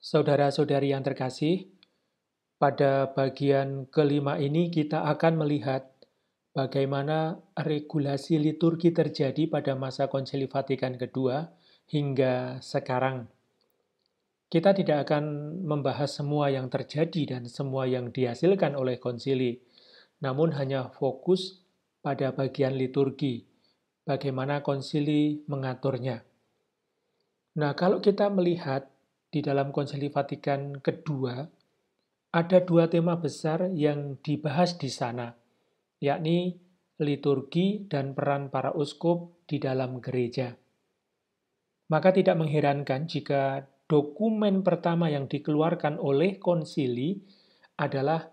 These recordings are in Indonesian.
Saudara-saudari yang terkasih, pada bagian kelima ini kita akan melihat bagaimana regulasi liturgi terjadi pada masa Konsili Vatikan kedua hingga sekarang. Kita tidak akan membahas semua yang terjadi dan semua yang dihasilkan oleh konsili, namun hanya fokus pada bagian liturgi, bagaimana konsili mengaturnya. Nah, kalau kita melihat di dalam Konsili Vatikan kedua, ada dua tema besar yang dibahas di sana, yakni liturgi dan peran para uskup di dalam gereja. Maka tidak mengherankan jika dokumen pertama yang dikeluarkan oleh konsili adalah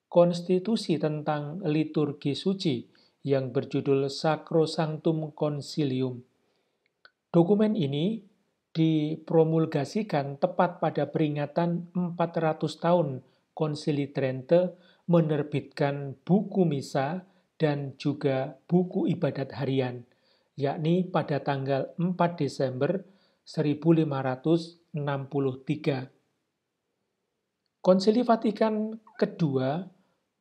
konstitusi tentang liturgi suci yang berjudul Sacrosanctum Concilium. Dokumen ini dipromulgasikan tepat pada peringatan 400 tahun Konsili Trente menerbitkan buku misa dan juga buku ibadat harian, yakni pada tanggal 4 Desember 1563. Konsili Vatikan kedua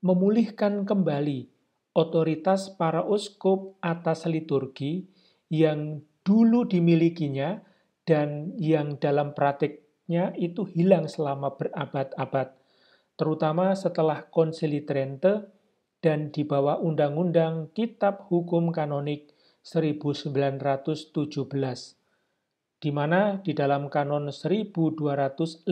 memulihkan kembali otoritas para uskup atas liturgi yang dulu dimilikinya dan yang dalam praktiknya itu hilang selama berabad-abad, terutama setelah Konsili Trente dan di bawah Undang-Undang Kitab Hukum Kanonik 1917, di mana di dalam Kanon 1257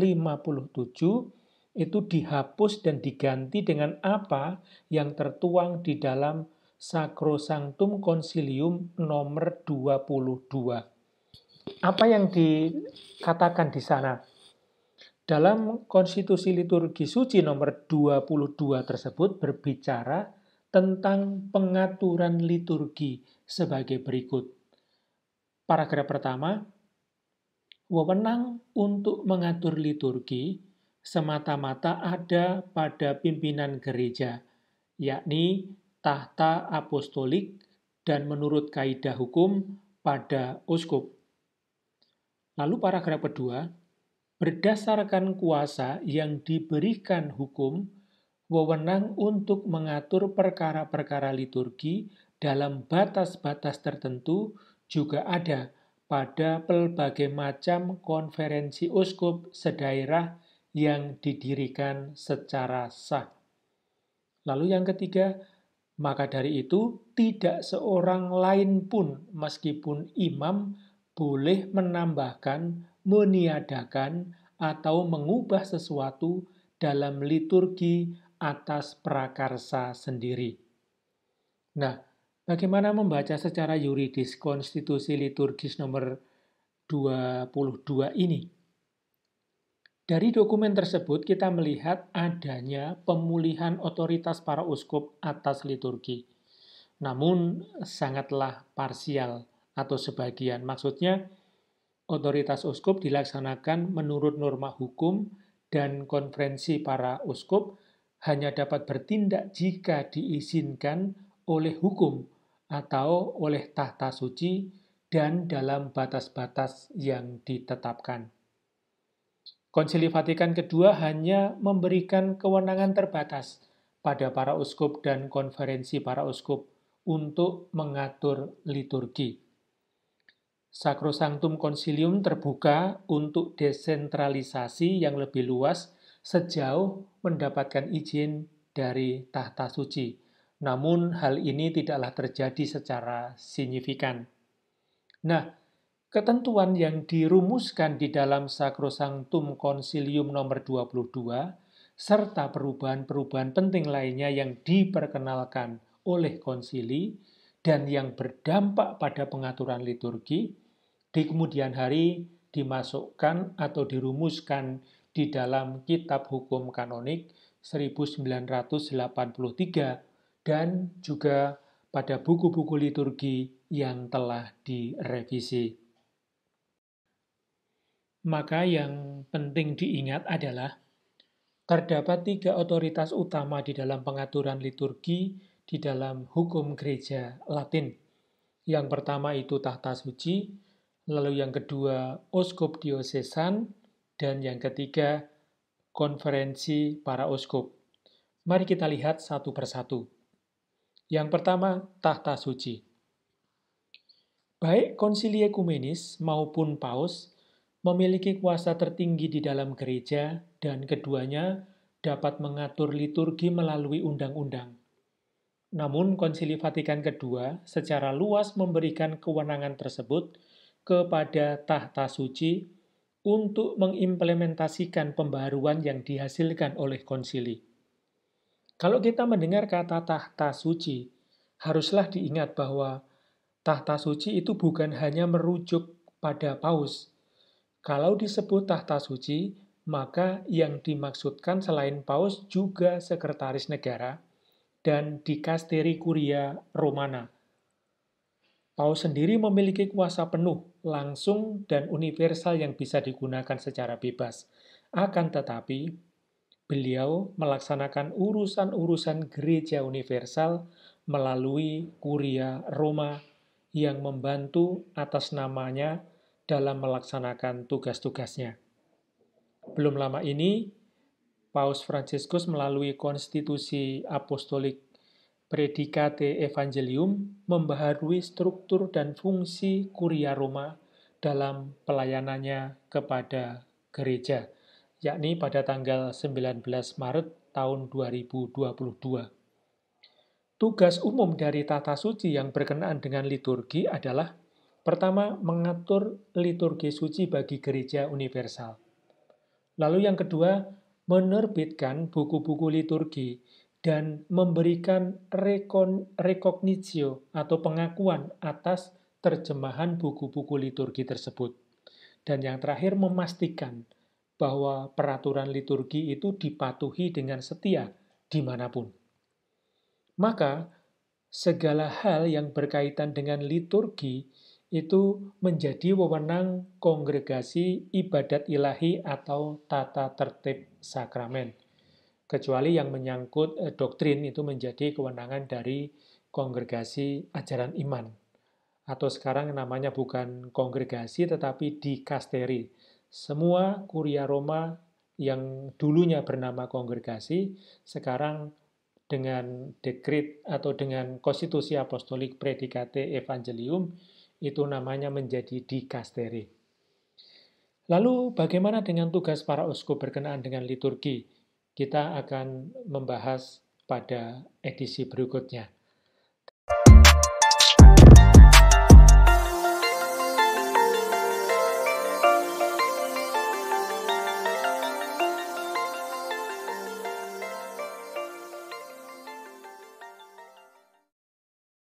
itu dihapus dan diganti dengan apa yang tertuang di dalam Sacrosanctum Concilium nomor 22. Apa yang dikatakan di sana? Dalam Konstitusi Liturgi Suci nomor 22 tersebut berbicara tentang pengaturan liturgi sebagai berikut. Paragraf pertama, wewenang untuk mengatur liturgi semata-mata ada pada pimpinan gereja, yakni tahta apostolik dan menurut kaidah hukum pada uskup. Lalu paragraf kedua, berdasarkan kuasa yang diberikan hukum, wewenang untuk mengatur perkara-perkara liturgi dalam batas-batas tertentu juga ada pada pelbagai macam konferensi uskup sedaerah yang didirikan secara sah. Lalu yang ketiga, maka dari itu tidak seorang lain pun meskipun imam boleh menambahkan, meniadakan, atau mengubah sesuatu dalam liturgi atas prakarsa sendiri. Nah, bagaimana membaca secara yuridis konstitusi liturgis nomor 22 ini? Dari dokumen tersebut kita melihat adanya pemulihan otoritas para uskup atas liturgi. Namun sangatlah parsial atau sebagian. Maksudnya otoritas uskup dilaksanakan menurut norma hukum dan konferensi para uskup hanya dapat bertindak jika diizinkan oleh hukum atau oleh tahta suci dan dalam batas-batas yang ditetapkan. Konsili Vatikan kedua hanya memberikan kewenangan terbatas pada para uskup dan konferensi para uskup untuk mengatur liturgi. Sacrosanctum Concilium terbuka untuk desentralisasi yang lebih luas sejauh mendapatkan izin dari tahta suci. Namun hal ini tidaklah terjadi secara signifikan. Nah, ketentuan yang dirumuskan di dalam Sacrosanctum Concilium nomor 22 serta perubahan-perubahan penting lainnya yang diperkenalkan oleh konsili dan yang berdampak pada pengaturan liturgi di kemudian hari dimasukkan atau dirumuskan di dalam Kitab Hukum Kanonik 1983 dan juga pada buku-buku liturgi yang telah direvisi. Maka yang penting diingat adalah terdapat 3 otoritas utama di dalam pengaturan liturgi di dalam hukum gereja Latin. Yang pertama itu tahta suci, lalu yang kedua uskup diosesan, Dan yang ketiga, konferensi para uskup. Mari kita lihat satu persatu. Yang pertama, tahta suci. Baik konsili ekumenis maupun paus memiliki kuasa tertinggi di dalam gereja dan keduanya dapat mengatur liturgi melalui undang-undang. Namun Konsili Vatikan II secara luas memberikan kewenangan tersebut kepada tahta suci untuk mengimplementasikan pembaharuan yang dihasilkan oleh konsili. Kalau kita mendengar kata tahta suci, haruslah diingat bahwa tahta suci itu bukan hanya merujuk pada paus. Kalau disebut tahta suci, maka yang dimaksudkan selain paus juga sekretaris negara dan dikasteri Kuria Romana. Paus sendiri memiliki kuasa penuh, langsung dan universal yang bisa digunakan secara bebas. Akan tetapi, beliau melaksanakan urusan-urusan gereja universal melalui Kuria Roma yang membantu atas namanya dalam melaksanakan tugas-tugasnya. Belum lama ini, Paus Fransiskus melalui konstitusi apostolik Predicate Evangelium membaharui struktur dan fungsi Kuria Roma dalam pelayanannya kepada gereja, yakni pada tanggal 19 Maret tahun 2022. Tugas umum dari tata suci yang berkenaan dengan liturgi adalah pertama, mengatur liturgi suci bagi gereja universal. Lalu yang kedua, menerbitkan buku-buku liturgi dan memberikan rekognitio atau pengakuan atas terjemahan buku-buku liturgi tersebut. Dan yang terakhir, memastikan bahwa peraturan liturgi itu dipatuhi dengan setia dimanapun. Maka, segala hal yang berkaitan dengan liturgi itu menjadi wewenang kongregasi ibadat ilahi atau tata tertib sakramen. Kecuali yang menyangkut doktrin itu menjadi kewenangan dari kongregasi ajaran iman. Atau sekarang namanya bukan kongregasi tetapi dikasteri. Semua Kuria Roma yang dulunya bernama kongregasi, sekarang dengan dekret atau dengan konstitusi apostolik Predicate Evangelium, itu namanya menjadi dikasteri. Lalu bagaimana dengan tugas para uskup berkenaan dengan liturgi? Kita akan membahas pada edisi berikutnya.